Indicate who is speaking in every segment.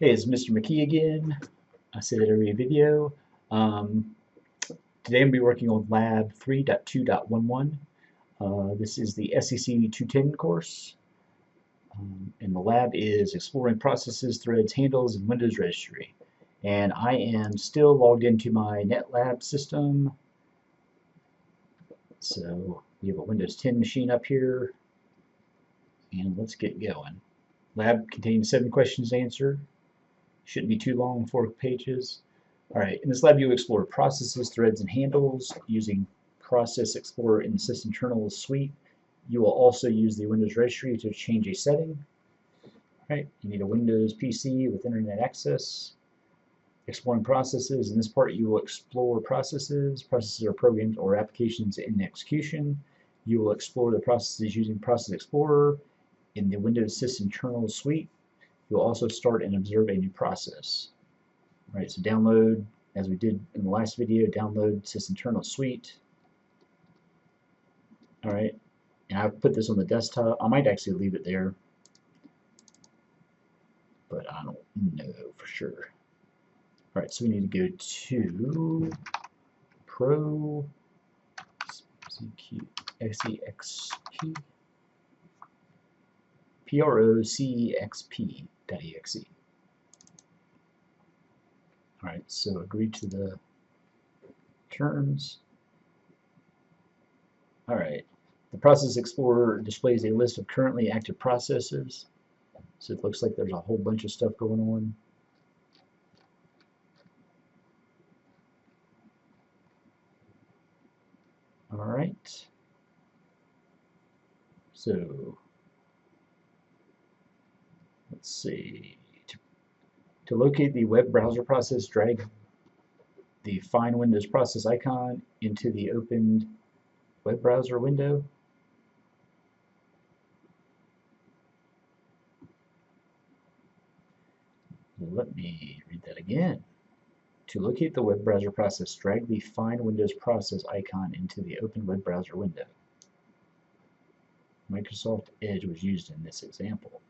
Speaker 1: Hey, it's Mr. McKee again. I say that every video. Um, Today I'm going to be working on Lab 3.2.11. This is the SEC 210 course. And the lab is Exploring Processes, Threads, Handles, and Windows Registry. And I am still logged into my NetLab system. So we have a Windows 10 machine up here. And let's get going. Lab contains 7 questions to answer. Shouldn't be too long, 4 pages. Alright, in this lab you explore processes, threads, and handles using Process Explorer in the System Terminal suite. You will also use the Windows Registry to change a setting. Alright, you need a Windows PC with internet access. Exploring processes. In this part you will explore processes. Processes are programs or applications in execution. You will explore the processes using Process Explorer in the Windows System Terminal suite. You'll also start and observe a new process. Right, so download, as we did in the last video, download System Terminal Suite. Alright, and I've put this on the desktop. I might actually leave it there, but I don't know for sure. Alright, so we need to go to Pro CXP PROCXP.exe. Alright, so agree to the terms. Alright, the Process Explorer displays a list of currently active processes. So it looks like there's a whole bunch of stuff going on. Alright, so let's see. To locate the web browser process, drag the Find Windows Process icon into the opened web browser window. Let me read that again. To locate the web browser process, drag the Find Windows Process icon into the open web browser window. Microsoft Edge was used in this example.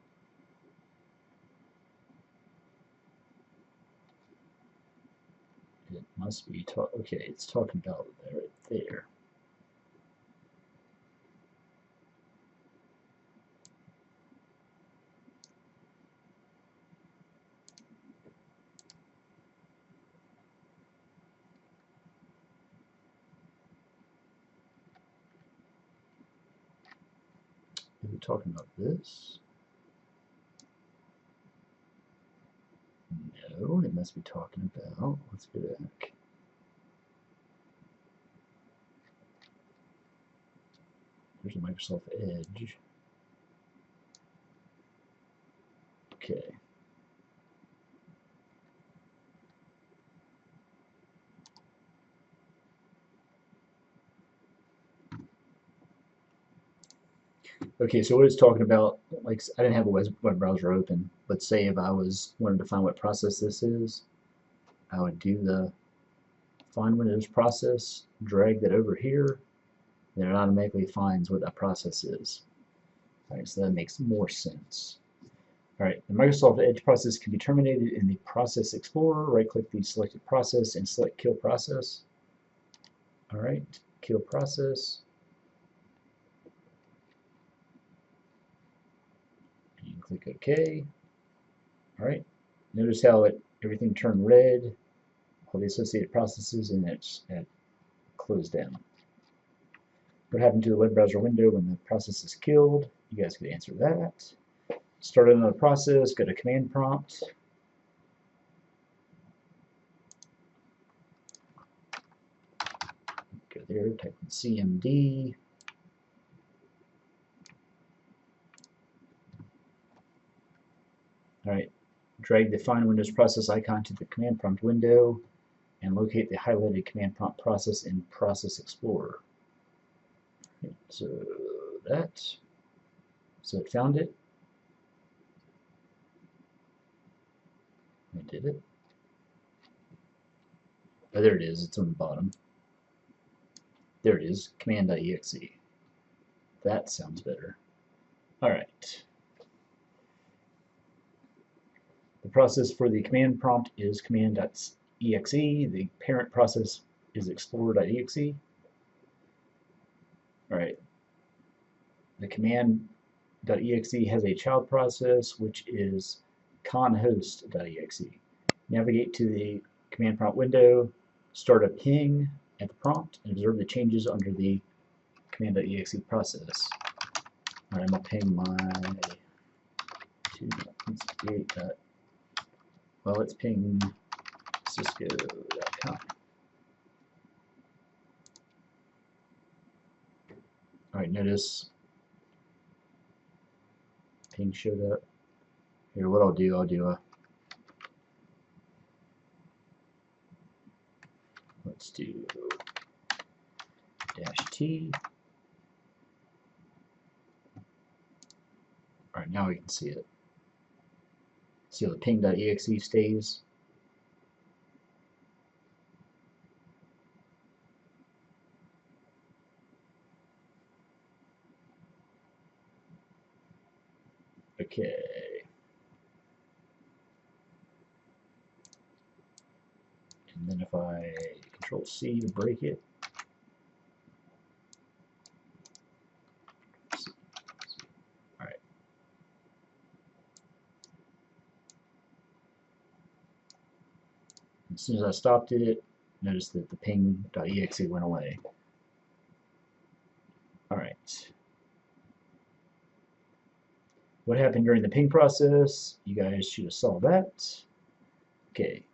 Speaker 1: It must be okay, it's talking about that right there. Is it talking about this? No, it must be talking about, let's go back. There's a Microsoft Edge. Okay. Okay, so what it's talking about, like I didn't have a web browser open, but say if I wanted to find what process this is, I would do the Find Windows Process, drag that over here, then it automatically finds what that process is. Alright, so that makes more sense. Alright, the Microsoft Edge process can be terminated in the Process Explorer. Right-click the selected process and select Kill Process. Alright, Kill Process. And click OK. Alright, notice how everything turned red, all the associated processes, and it's closed down. What happened to the web browser window when the process is killed? You guys could answer that. Start another process, go to command prompt. Go there, type in CMD. Alright, drag the Find Windows Process icon to the command prompt window and locate the highlighted command prompt process in Process Explorer. So it found it. I did it. Oh, there it is. It's on the bottom. There it is. Command.exe. That sounds better. Alright. The process for the command prompt is command.exe. The parent process is explorer.exe. All right. The command.exe has a child process, which is conhost.exe. Navigate to the command prompt window, start a ping at the prompt, and observe the changes under the command.exe process. All right, I'm going to ping my 2.68. Well, let's ping cisco.com. All right, notice ping showed up. Here, what I'll do a let's do -t. All right, now we can see it. See how the ping.exe stays. Okay. And then if I Control C to break it. All right. As soon as I stopped it, notice that the ping.exe went away. All right. What happened during the ping process? You guys should have saw that. Okay.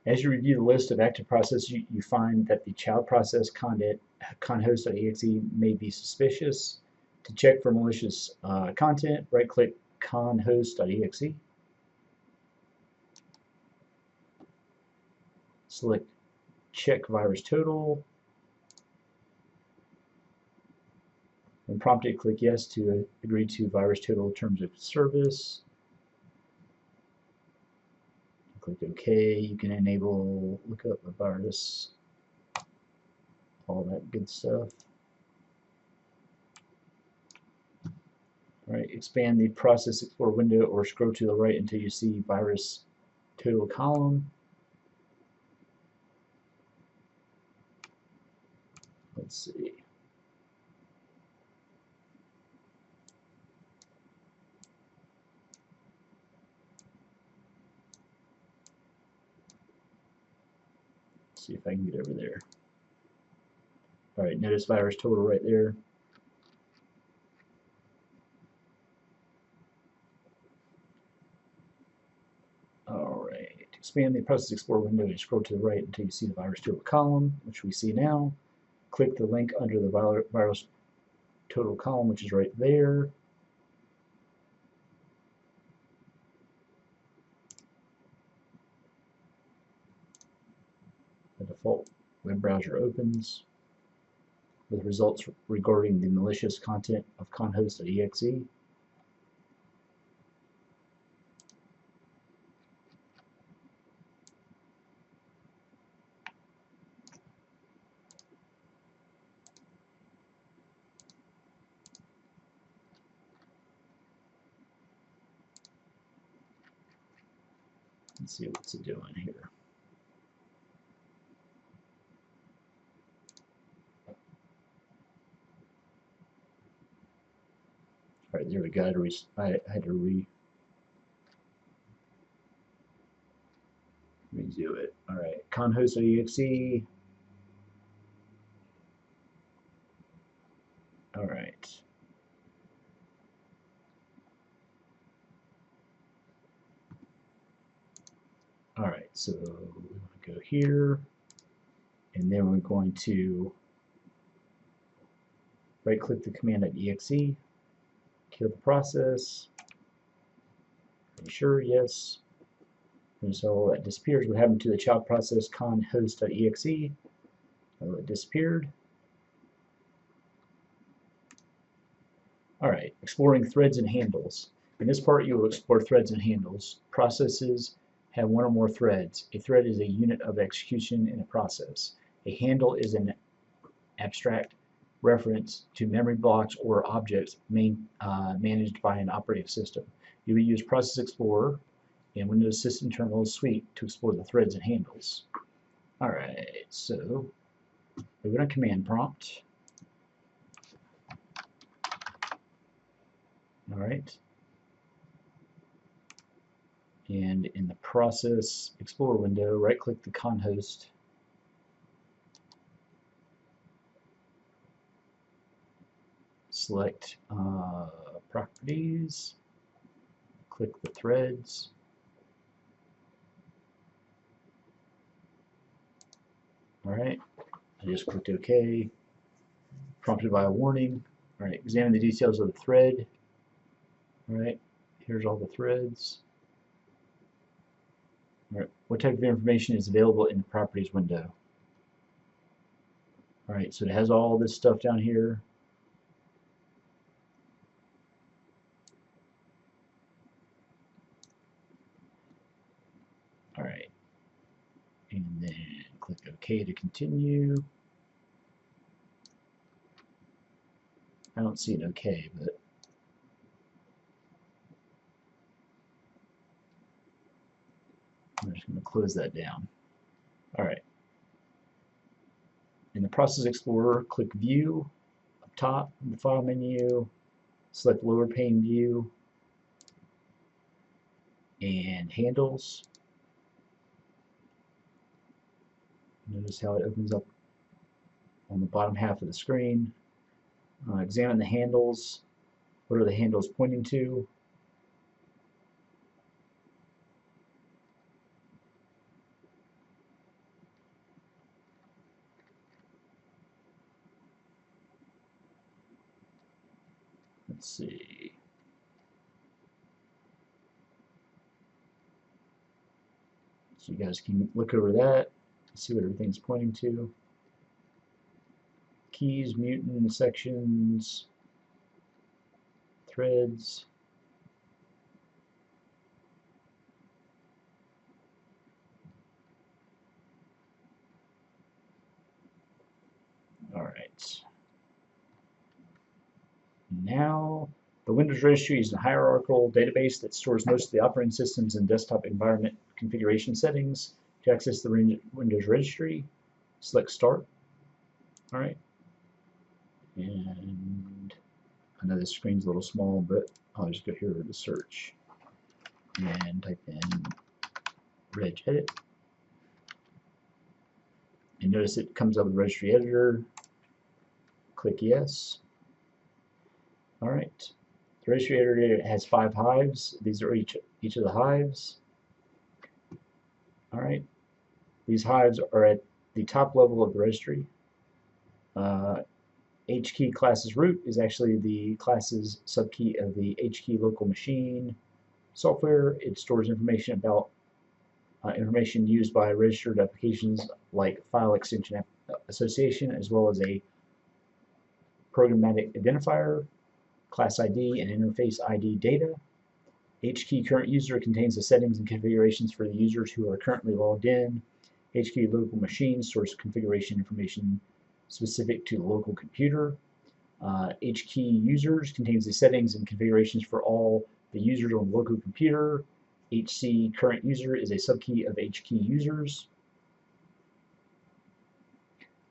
Speaker 1: As you review the list of active processes, you find that the child process conhost.exe may be suspicious. To check for malicious content, right-click conhost.exe. Select check virus total. When prompted, click yes to agree to virus total terms of service. Click OK. You can enable lookup of virus, all that good stuff. All right, expand the Process Explorer window or scroll to the right until you see virus total column. Let's see. See if I can get over there. All right, notice virus total right there. All right, expand the Process Explorer window and scroll to the right until you see the virus total column, which we see now. Click the link under the virus total column, which is right there. The default web browser opens with results regarding the malicious content of conhost.exe. Let's see what's it doing here. All right, there we go. I had to redo it. All right, conhost.exe. All right. All right, so we're going to go here, and then we're going to right-click the command.exe, kill the process. Are you sure? Yes. And so that disappears. What happened to the child process conhost.exe? Oh, it disappeared. All right, exploring threads and handles. In this part, you will explore threads and handles. Processes have one or more threads. A thread is a unit of execution in a process. A handle is an abstract reference to memory blocks or objects managed by an operating system. You will use Process Explorer and Windows System Terminal Suite to explore the threads and handles. Alright, so we go to Command Prompt. Alright. And in the Process Explorer window, right-click the Con host. Select Properties. Click the threads. Alright, I just clicked OK. Prompted by a warning. Alright, examine the details of the thread. Alright, here's all the threads. Alright, what type of information is available in the Properties window? Alright, so it has all this stuff down here. Alright, and then click OK to continue. I don't see an OK, but I'm just going to close that down. Alright. In the Process Explorer, click View up top in the File menu, select Lower Pane View, and Handles. Notice how it opens up on the bottom half of the screen. Examine the handles. What are the handles pointing to? Let's see. So you guys can look over that, see what everything's pointing to. Keys, mutant, sections, threads. Alright. Now, the Windows Registry is a hierarchical database that stores most of the operating systems and desktop environment configuration settings. To access the Windows Registry, select Start. Alright. And I know this screen's a little small, but I'll just go here to search and type in regedit. And notice it comes up with Registry Editor. Click Yes. Alright. The Registry Editor has 5 hives. These are each of the hives. Alright. These hives are at the top level of the registry. HKey classes root is actually the class's subkey of the HKey local machine software. It stores information about information used by registered applications like file extension association, as well as a programmatic identifier, class ID, and interface ID data. HKey current user contains the settings and configurations for the users who are currently logged in. HKey local machine stores configuration information specific to the local computer. HKey users contains the settings and configurations for all the users on the local computer. HC current user is a subkey of HKey users.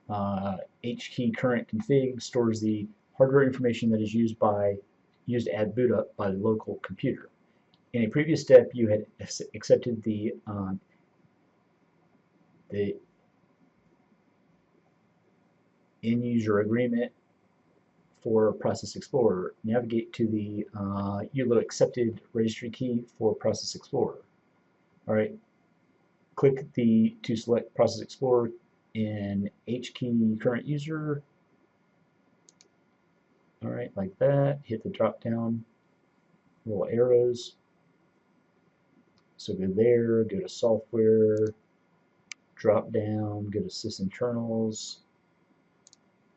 Speaker 1: HKey current config stores the hardware information that is used at boot up by the local computer. In a previous step, you had accepted the end-user agreement for Process Explorer. Navigate to the ULO accepted registry key for Process Explorer. Alright, click to select Process Explorer in HKey current user. Alright, like that. Hit the drop down little arrows. So go there, go to software, drop down, go to System Internals,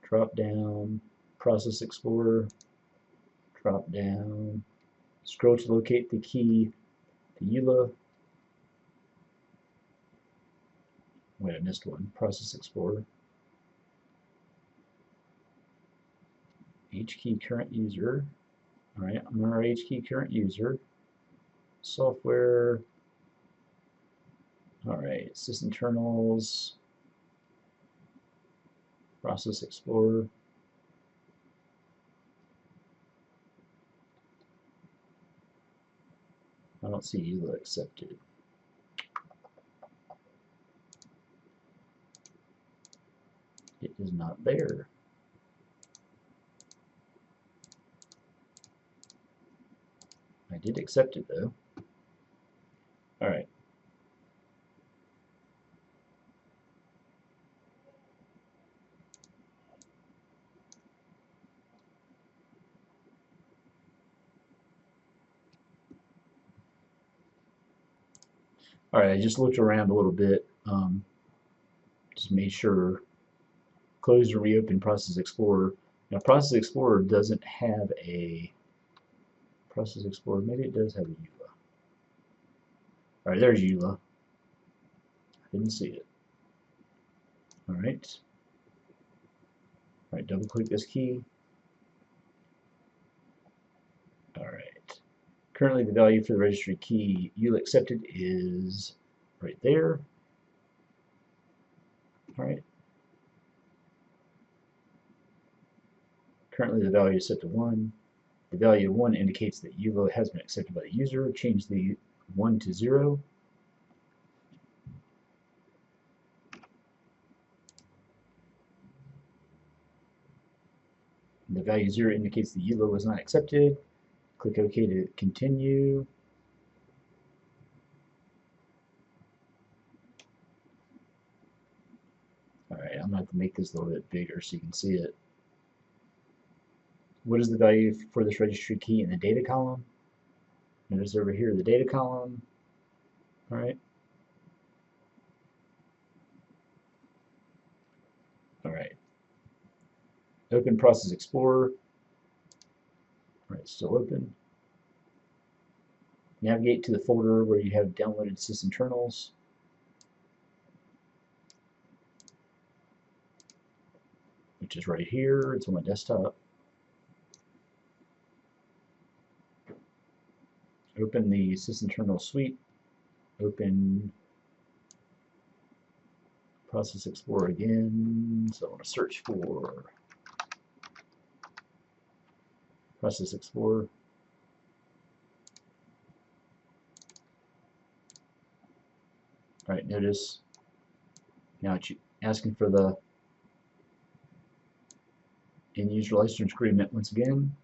Speaker 1: drop down, Process Explorer, drop down, scroll to locate the key, the EULA. Wait, I missed one. Process Explorer. HKey current user. Alright, I'm on our HKey current user. Software. Alright, sysinternals. Process Explorer. I don't see EULA accepted. It is not there. I did accept it though. Alright. Alright, I just looked around a little bit. Just made sure. Close and reopen Process Explorer. Now Process Explorer doesn't have a Process Explorer. Maybe it does have a EULA. Alright, there's EULA. I didn't see it. Alright. Alright, double click this key. Alright. Currently the value for the registry key EULA accepted is right there. Alright. Currently the value is set to 1. The value of 1 indicates that EULA has been accepted by the user. Change the 1 to 0. The value 0 indicates the EULA was not accepted. Click OK to continue. Alright, I'm going to have to make this a little bit bigger so you can see it. What is the value for this registry key in the data column? Notice over here the data column. Alright. Alright. Open Process Explorer. Alright, still open. Navigate to the folder where you have downloaded sysinternals. Which is right here. It's on my desktop. Open the sysinternal suite. Open Process Explorer again. So I want to search for Process Explorer. Alright, notice now it's asking for the end user license agreement once again.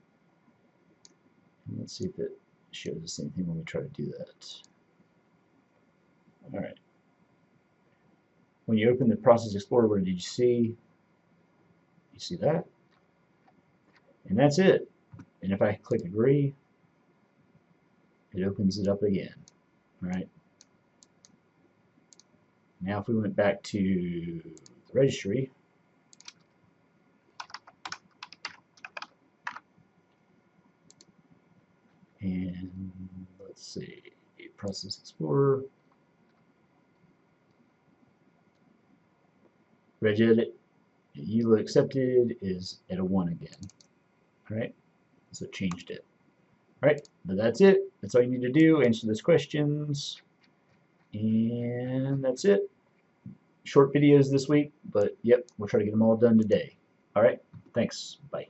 Speaker 1: And let's see if it shows the same thing when we try to do that. Alright. When you open the Process Explorer, what did you see? You see that? And that's it. And if I click agree, it opens it up again. Alright. Now if we went back to the registry, and let's see, Process Explorer, regedit, EULA accepted is at a 1 again. Alright, so it changed it. Alright, but that's it. That's all you need to do. Answer those questions. And that's it. Short videos this week, but yep, we'll try to get them all done today. Alright, thanks. Bye.